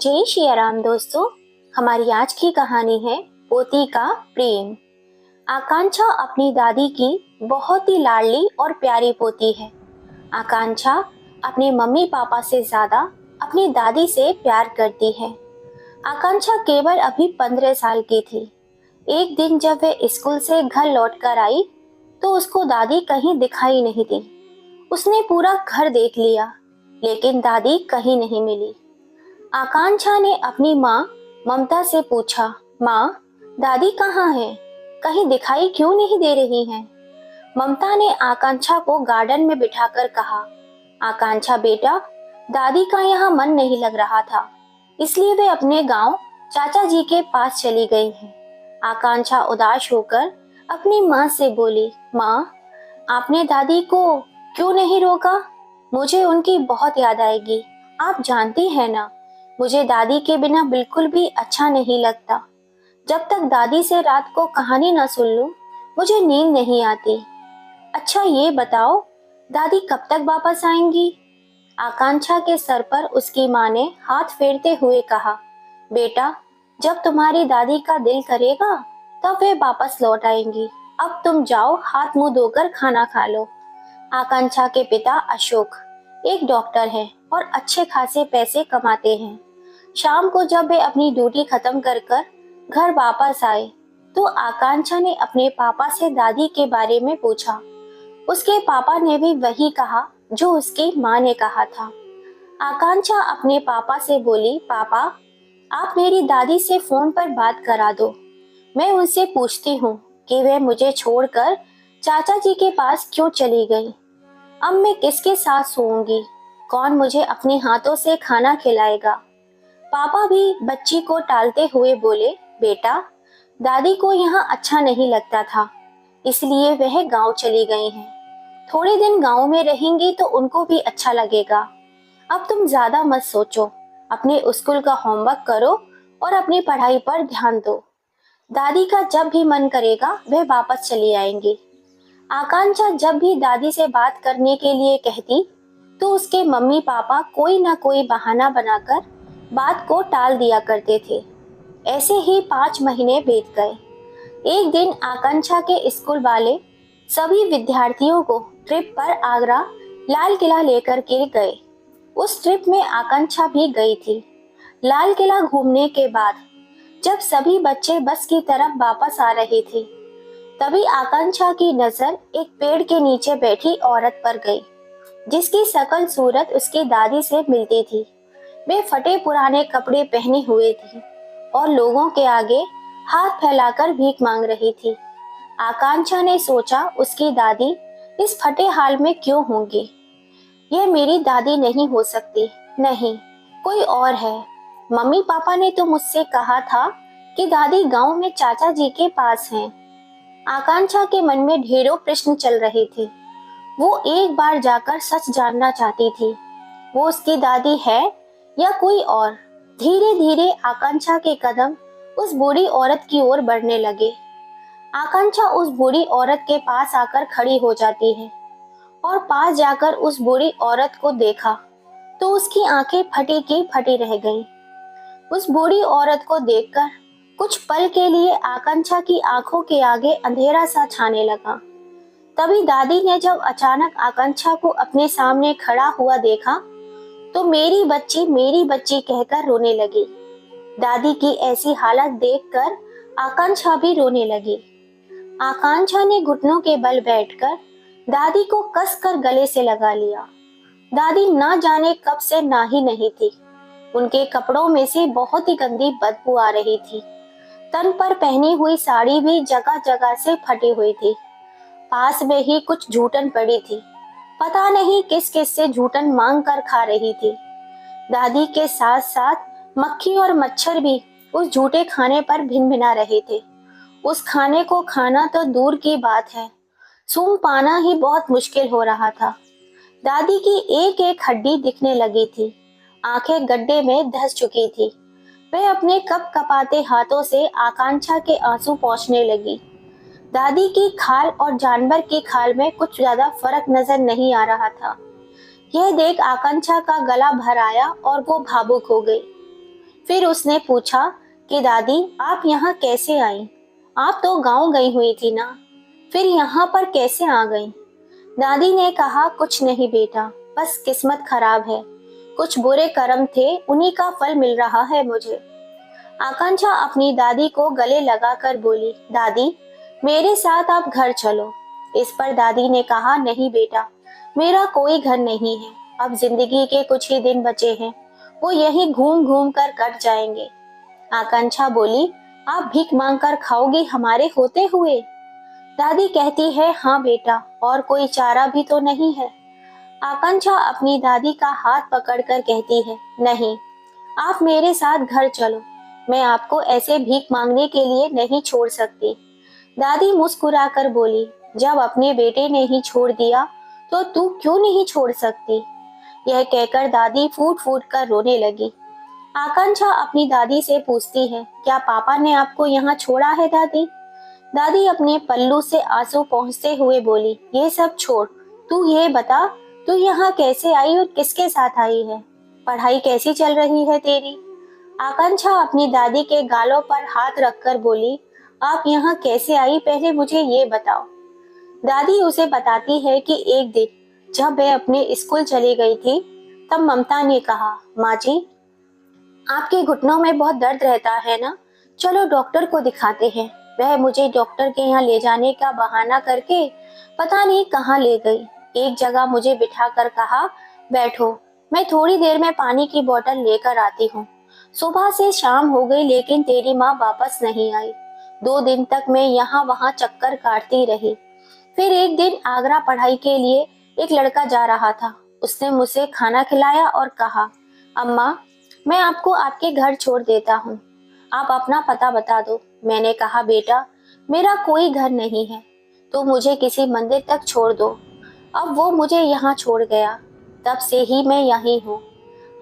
जय श्री राम दोस्तों। हमारी आज की कहानी है पोती का प्रेम। आकांक्षा अपनी दादी की बहुत ही लाडली और प्यारी पोती है। आकांक्षा अपने मम्मी पापा से ज्यादा अपनी दादी से प्यार करती है। आकांक्षा केवल अभी 15 साल की थी। एक दिन जब वह स्कूल से घर लौटकर आई तो उसको दादी कहीं दिखाई नहीं दी। उसने पूरा घर देख लिया लेकिन दादी कहीं नहीं मिली। आकांक्षा ने अपनी माँ ममता से पूछा, माँ, दादी कहाँ है? कहीं दिखाई क्यों नहीं दे रही हैं? ममता ने आकांक्षा को गार्डन में बिठाकर कहा, आकांक्षा बेटा, दादी का यहाँ मन नहीं लग रहा था, इसलिए वे अपने गांव चाचा जी के पास चली गई हैं। आकांक्षा उदास होकर अपनी माँ से बोली, माँ, आपने दादी को क्यों नहीं रोका? मुझे उनकी बहुत याद आएगी। आप जानती हैं ना, मुझे दादी के बिना बिल्कुल भी अच्छा नहीं लगता। जब तक दादी से रात को कहानी न सुन लूं, मुझे नींद नहीं आती। अच्छा ये बताओ, दादी कब तक वापस आएंगी? आकांक्षा के सर पर उसकी माँ ने हाथ फेरते हुए कहा, बेटा, जब तुम्हारी दादी का दिल करेगा तब वे वापस लौट आएंगी। अब तुम जाओ, हाथ मुंह धोकर खाना खा लो। आकांक्षा के पिता अशोक एक डॉक्टर हैं और अच्छे खासे पैसे कमाते हैं। शाम को जब वे अपनी ड्यूटी खत्म कर कर घर वापस आए तो आकांक्षा ने अपने पापा से दादी के बारे में पूछा। उसके पापा ने भी वही कहा जो उसकी माँ ने कहा था। आकांक्षा अपने पापा से बोली, पापा, आप मेरी दादी से फोन पर बात करा दो। मैं उनसे पूछती हूँ कि वे मुझे छोड़कर चाचा जी के पास क्यों चली गई। अब मैं किसके साथ सोऊंगी? कौन मुझे अपने हाथों से खाना खिलाएगा? पापा भी बच्ची को टालते हुए बोले, बेटा, दादी को यहाँ अच्छा नहीं लगता था, इसलिए वह गांव चली गई हैं। थोड़े दिन गांव में रहेंगी तो उनको भी अच्छा लगेगा। अब तुम ज्यादा मत सोचो, अपने स्कूल का होमवर्क करो और अपनी पढ़ाई पर ध्यान दो। दादी का जब भी मन करेगा वह वापस चली आएंगी। आकांक्षा जब भी दादी से बात करने के लिए कहती तो उसके मम्मी पापा कोई ना कोई बहाना बनाकर बात को टाल दिया करते थे। ऐसे ही 5 महीने बीत गए। एक दिन आकांक्षा के स्कूल वाले सभी विद्यार्थियों को ट्रिप पर आगरा लाल किला लेकर के गए। उस ट्रिप में आकांक्षा भी गई थी। लाल किला घूमने के बाद जब सभी बच्चे बस की तरफ वापस आ रहे थे तभी आकांक्षा की नजर एक पेड़ के नीचे बैठी औरत पर गई जिसकी शकल सूरत उसकी दादी से मिलती थी। वे फटे पुराने कपड़े पहने हुए थी और लोगों के आगे हाथ फैलाकर भीख मांग रही थी। आकांक्षा ने सोचा, उसकी दादी इस फटे हाल में क्यों होंगी? यह मेरी दादी नहीं हो सकती। नहीं, कोई और है। मम्मी पापा ने तो मुझसे कहा था कि दादी गांव में चाचा जी के पास हैं। आकांक्षा के मन में ढेरों प्रश्न चल रहे थे। वो एक बार जाकर सच जानना चाहती थी, वो उसकी दादी है या कोई और। धीरे धीरे आकांक्षा के कदम उस बूढ़ी औरत की ओर बढ़ने लगे। आकांक्षा उस बूढ़ी औरत के पास आकर खड़ी हो जाती है और पास जाकर उस बूढ़ी औरत को देखा तो उसकी आंखें फटी की फटी रह गईं। उस बूढ़ी औरत को देखकर कुछ पल के लिए आकांक्षा की आंखों के आगे अंधेरा सा छाने लगा। तभी दादी ने जब अचानक आकांक्षा को अपने सामने खड़ा हुआ देखा तो मेरी बच्ची कहकर रोने लगी। दादी की ऐसी हालत देखकर आकांक्षा भी रोने लगी। आकांक्षा ने घुटनों के बल बैठकर दादी को कसकर गले से लगा लिया। दादी ना जाने कब से ना ही नहीं थी। उनके कपड़ों में से बहुत ही गंदी बदबू आ रही थी। तन पर पहनी हुई साड़ी भी जगह जगह से फटी हुई थी। पास में ही कुछ जूठन पड़ी थी। पता नहीं किस किस से जूठन मांग कर खा रही थी। दादी के साथ साथ मक्खी और मच्छर भी उस झूठे खाने पर भिन भिना रहे थे। उस खाने को खाना तो दूर की बात है, सूंघ पाना ही बहुत मुश्किल हो रहा था। दादी की एक एक हड्डी दिखने लगी थी। आंखें गड्ढे में धंस चुकी थी। वह अपने कप कपाते हाथों से आकांक्षा के आंसू पोंछने लगी। दादी की खाल और जानवर की खाल में कुछ ज्यादा फर्क नजर नहीं आ रहा था। यह देख आकांक्षा का गला भर आया और वो भावुक हो गई। फिर उसने पूछा कि दादी आप यहाँ कैसे आई? आप तो गांव गई हुई थी ना, फिर यहाँ पर कैसे आ गई? दादी ने कहा कुछ नहीं बेटा, बस किस्मत खराब है, कुछ बुरे कर्म थे, उन्हीं का फल मिल रहा है मुझे। आकांक्षा अपनी दादी को गले लगाकर बोली, दादी मेरे साथ आप घर चलो। इस पर दादी ने कहा, नहीं बेटा, मेरा कोई घर नहीं है, अब जिंदगी के कुछ ही दिन बचे हैं, वो यहीं घूम घूम कर कट जाएंगे। आकांक्षा बोली, आप भीख मांग कर खाओगी हमारे होते हुए? दादी कहती है, हाँ बेटा, और कोई चारा भी तो नहीं है। आकांक्षा अपनी दादी का हाथ पकड़कर कहती है, नहीं, आप मेरे साथ घर चलो, मैं आपको ऐसे भीख मांगने के लिए नहीं छोड़ सकती। दादी मुस्कुराकर बोली, जब अपने बेटे ने ही छोड़ दिया तो तू क्यों नहीं छोड़ सकती? यह कहकर दादी फूट फूट कर रोने लगी। आकांक्षा अपनी दादी से पूछती है, क्या पापा ने आपको यहाँ छोड़ा है दादी? दादी अपने पल्लू से आंसू पोंछते हुए बोली, ये सब छोड़, तू ये बता, तू यहाँ कैसे आई और किसके साथ आई है? पढ़ाई कैसी चल रही है तेरी? आकांक्षा अपनी दादी के गालों पर हाथ रखकर बोली, आप यहाँ कैसे आई, पहले मुझे ये बताओ। दादी उसे बताती है कि एक दिन जब वह अपने स्कूल चली गई थी, तब ममता ने कहा, माँ जी आपके घुटनों में बहुत दर्द रहता है ना, चलो डॉक्टर को दिखाते हैं। वह मुझे डॉक्टर के यहाँ ले जाने का बहाना करके पता नहीं कहाँ ले गई। एक जगह मुझे बिठाकर कहा, बैठो, मैं थोड़ी देर में पानी की बोतल लेकर आती हूँ। सुबह से शाम हो गई लेकिन तेरी माँ वापस नहीं आई। 2 दिन तक मैं यहाँ वहाँ चक्कर काटती रही। फिर एक दिन आगरा पढ़ाई के लिए एक लड़का जा रहा था। उसने मुझे खाना खिलाया और कहा, अम्मा मैं आपको आपके घर छोड़ देता हूँ, आप अपना पता बता दो। मैंने कहा, बेटा मेरा कोई घर नहीं है, तो मुझे किसी मंदिर तक छोड़ दो। अब वो मुझे यहाँ छोड़ गया, तब से ही मैं यहीं हूँ।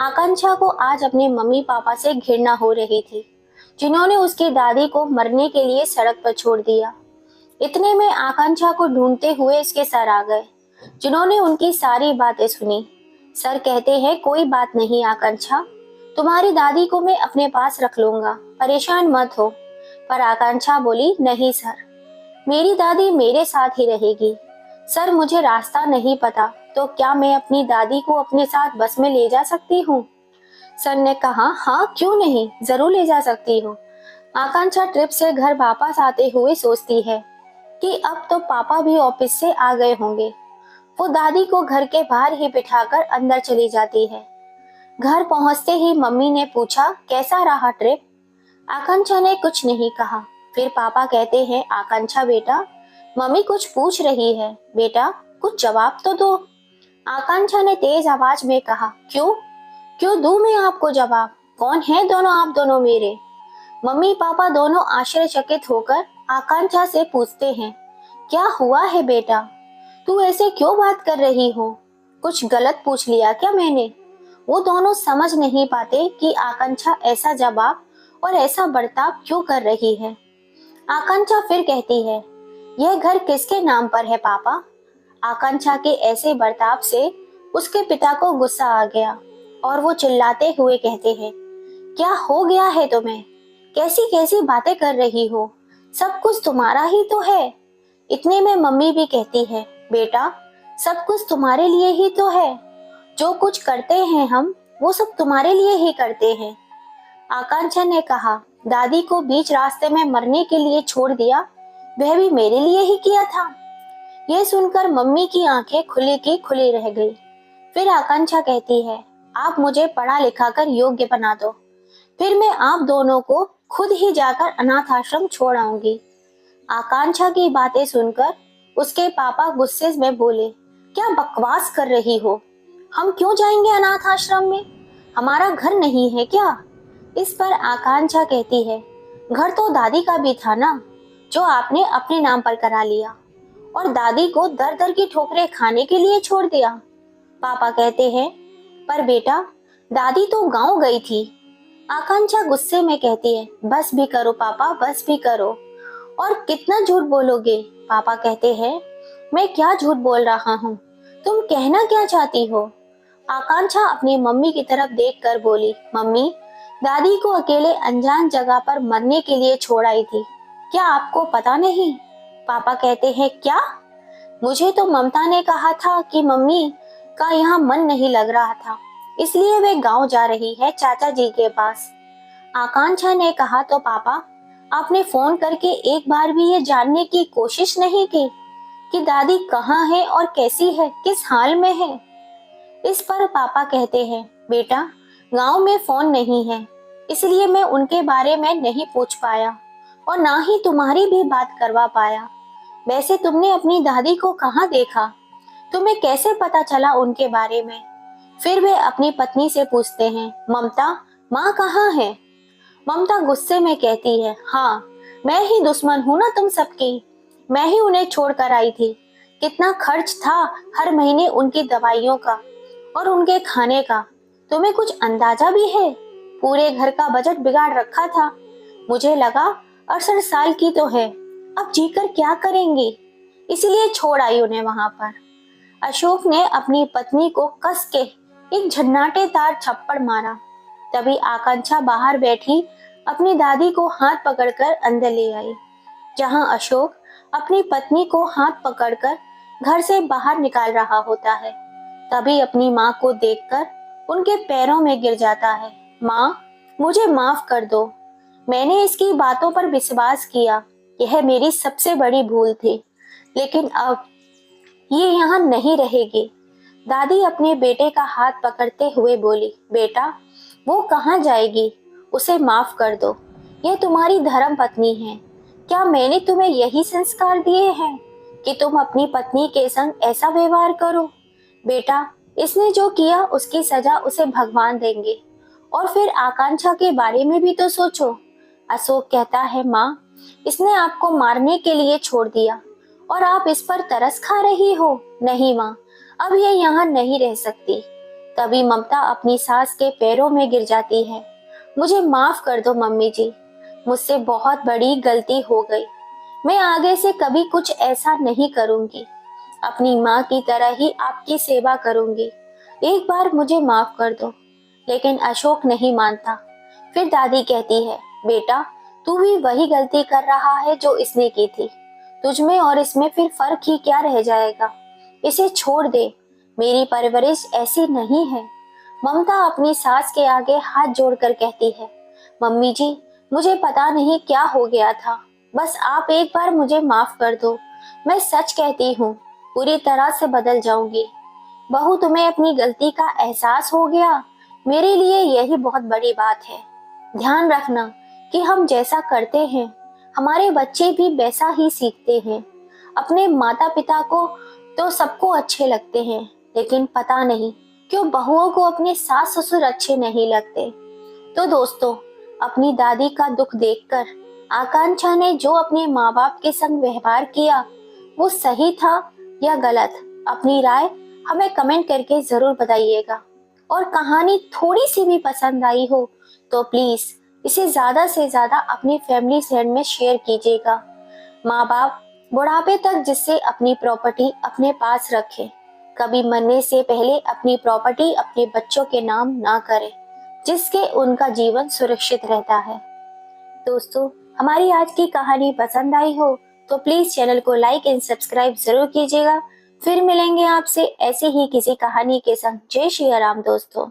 आकांक्षा को आज अपने मम्मी पापा से घृणा हो रही थी, जिन्होंने उसकी दादी को मरने के लिए सड़क पर छोड़ दिया। इतने में आकांक्षा को ढूंढते हुए इसके सर आ गए, जिन्होंने उनकी सारी बातें सुनी। सर कहते हैं, कोई बात नहीं आकांक्षा, तुम्हारी दादी को मैं अपने पास रख लूंगा, परेशान मत हो। पर आकांक्षा बोली, नहीं सर, मेरी दादी मेरे साथ ही रहेगी। सर मुझे रास्ता नहीं पता, तो क्या मैं अपनी दादी को अपने साथ बस में ले जा सकती हूँ? सर ने कहा, हाँ क्यों नहीं, जरूर ले जा सकती हो। आकांक्षा ट्रिप से घर वापस आते हुए सोचती है कि अब तो पापा भी ऑफिस से आ गए होंगे। वो दादी को घर के बाहर ही बिठाकर अंदर चली जाती है। घर पहुंचते ही मम्मी ने पूछा, कैसा रहा ट्रिप? आकांक्षा ने कुछ नहीं कहा। फिर पापा कहते हैं, आकांक्षा बेटा, मम्मी कुछ पूछ रही है, बेटा कुछ जवाब तो दो। आकांक्षा ने तेज आवाज में कहा, क्यों क्यों दूं मैं आपको जवाब? कौन है दोनों आप दोनों मेरे? मम्मी पापा दोनों आश्चर्यचकित होकर आकांक्षा से पूछते हैं, क्या हुआ है बेटा, तू ऐसे क्यों बात कर रही हो? कुछ गलत पूछ लिया क्या मैंने? वो दोनों समझ नहीं पाते कि आकांक्षा ऐसा जवाब और ऐसा बर्ताव क्यों कर रही है। आकांक्षा फिर कहती है, यह घर किसके नाम पर है पापा? आकांक्षा के ऐसे बर्ताव से उसके पिता को गुस्सा आ गया और वो चिल्लाते हुए कहते हैं, क्या हो गया है तुम्हें? कैसी कैसी बातें कर रही हो? सब कुछ तुम्हारा ही तो है। इतने में मम्मी भी कहती है, बेटा सब कुछ तुम्हारे लिए ही तो है, जो कुछ करते हैं हम वो सब तुम्हारे लिए ही करते हैं। आकांक्षा ने कहा, दादी को बीच रास्ते में मरने के लिए छोड़ दिया, वह भी मेरे लिए ही किया था। यह सुनकर मम्मी की आंखें खुली की खुली रह गई। फिर आकांक्षा कहती है, आप मुझे पढ़ा लिखा कर योग्य बना दो, फिर मैं आप दोनों को खुद ही जाकर अनाथ आश्रम छोड़ आऊंगी। आकांक्षा की बातें सुनकर उसके पापा गुस्से में बोले, क्या बकवास कर रही हो? हम क्यों जाएंगे अनाथ आश्रम में? हमारा घर नहीं है क्या? इस पर आकांक्षा कहती है, घर तो दादी का भी था ना, जो आपने अपने नाम पर करा लिया और दादी को दर दर की ठोकरें खाने के लिए छोड़ दिया। पापा कहते हैं, पर बेटा दादी तो गांव गई थी। आकांक्षा गुस्से में कहती है, बस भी करो पापा, बस भी करो, और कितना झूठ बोलोगे? पापा कहते हैं, मैं क्या झूठ बोल रहा हूँ, तुम कहना क्या चाहती हो? आकांक्षा अपनी मम्मी की तरफ देखकर बोली, मम्मी दादी को अकेले अनजान जगह पर मरने के लिए छोड़ आई थी। क्या आपको पता नहीं? पापा कहते हैं क्या? मुझे तो ममता ने कहा था कि मम्मी का यहाँ मन नहीं लग रहा था, इसलिए वे गांव जा रही है चाचा जी के पास। आकांक्षा ने कहा तो पापा, आपने फोन करके एक बार भी ये जानने की कोशिश नहीं की कि दादी कहाँ है और कैसी है, किस हाल में है? इस पर पापा कहते हैं, बेटा गांव में फोन नहीं है, इसलिए मैं उनके बारे में नहीं पूछ पाया और ना ही तुम्हारी भी बात करवा पाया। वैसे तुमने अपनी दादी को कहाँ देखा? तुम्हें कैसे पता चला उनके बारे में? फिर वे अपनी पत्नी से पूछते हैं, ममता माँ कहाँ है? ममता गुस्से में कहती है, हाँ मैं ही दुश्मन हूँ ना तुम सबकी, मैं ही उन्हें छोड़कर आई थी। कितना खर्च था हर महीने उनकी दवाइयों का और उनके खाने का, तुम्हें कुछ अंदाजा भी है? पूरे घर का बजट बिगाड़ रखा था। मुझे लगा 68 साल की तो है, अब जीकर क्या करेंगी, इसलिए छोड़ आई उन्हें वहां पर। अशोक ने अपनी पत्नी को कस के एक झन्नाटेदार थप्पड़ मारा। तभी आकांक्षा बाहर बैठी अपनी दादी को हाथ पकड़कर अंदर ले आई, जहां अशोक अपनी पत्नी को हाथ पकड़कर घर से बाहर निकाल रहा होता है। तभी अपनी माँ को देखकर उनके पैरों में गिर जाता है। माँ, मुझे माफ कर दो, मैंने इसकी बातों पर विश्वास किया, यह मेरी सबसे बड़ी भूल थी, लेकिन अब ये यहाँ नहीं रहेगी। दादी अपने बेटे का हाथ पकड़ते हुए बोली, बेटा वो कहाँ जाएगी, उसे माफ कर दो, यह तुम्हारी धर्म पत्नी है। क्या मैंने तुम्हें यही संस्कार दिए हैं कि तुम अपनी पत्नी के संग ऐसा व्यवहार करो? बेटा इसने जो किया उसकी सजा उसे भगवान देंगे। और फिर आकांक्षा के बारे में भी तो सोचो। अशोक कहता है, माँ इसने आपको मारने के लिए छोड़ दिया और आप इस पर तरस खा रही हो। नहीं माँ, अब ये यहाँ नहीं रह सकती। तभी ममता अपनी सास के पैरों में गिर जाती है। मुझे माफ कर दो मम्मी जी, मुझसे बहुत बड़ी गलती हो गई, मैं आगे से कभी कुछ ऐसा नहीं करूंगी, अपनी माँ की तरह ही आपकी सेवा करूंगी, एक बार मुझे माफ कर दो। लेकिन अशोक नहीं मानता। फिर दादी कहती है, बेटा तू भी वही गलती कर रहा है जो इसने की थी, तुझमें और इसमें फिर फर्क ही क्या रह जाएगा, इसे छोड़ दे, मेरी परवरिश ऐसी नहीं है। ममता अपनी सास के आगे हाथ जोड़कर कहती है, मम्मी जी मुझे पता नहीं क्या हो गया था, बस आप एक बार मुझे माफ कर दो, मैं सच कहती हूँ पूरी तरह से बदल जाऊंगी। बहू तुम्हें अपनी गलती का एहसास हो गया, मेरे लिए यही बहुत बड़ी बात है। ध्यान रखना कि हम जैसा करते हैं हमारे बच्चे भी वैसा ही सीखते हैं। अपने माता पिता को तो सबको अच्छे लगते हैं, लेकिन पता नहीं क्यों बहुओं को अपने सास ससुर अच्छे नहीं लगते। तो दोस्तों, अपनी दादी का दुख देखकर आकांक्षा ने जो अपने माँ बाप के संग व्यवहार किया वो सही था या गलत, अपनी राय हमें कमेंट करके जरूर बताइएगा। और कहानी थोड़ी सी भी पसंद आई हो तो प्लीज इसे ज्यादा से ज्यादा अपनी फैमिली फ्रेंड में शेयर कीजिएगा। माँ बाप बुढ़ापे तक जिससे अपनी प्रॉपर्टी अपने पास रखें, कभी मरने से पहले अपनी प्रॉपर्टी अपने बच्चों के नाम ना करें, जिसके उनका जीवन सुरक्षित रहता है। दोस्तों, हमारी आज की कहानी पसंद आई हो तो प्लीज चैनल को लाइक एंड सब्सक्राइब जरूर कीजिएगा। फिर मिलेंगे आपसे ऐसे ही किसी कहानी के संग। जय श्री राम दोस्तों।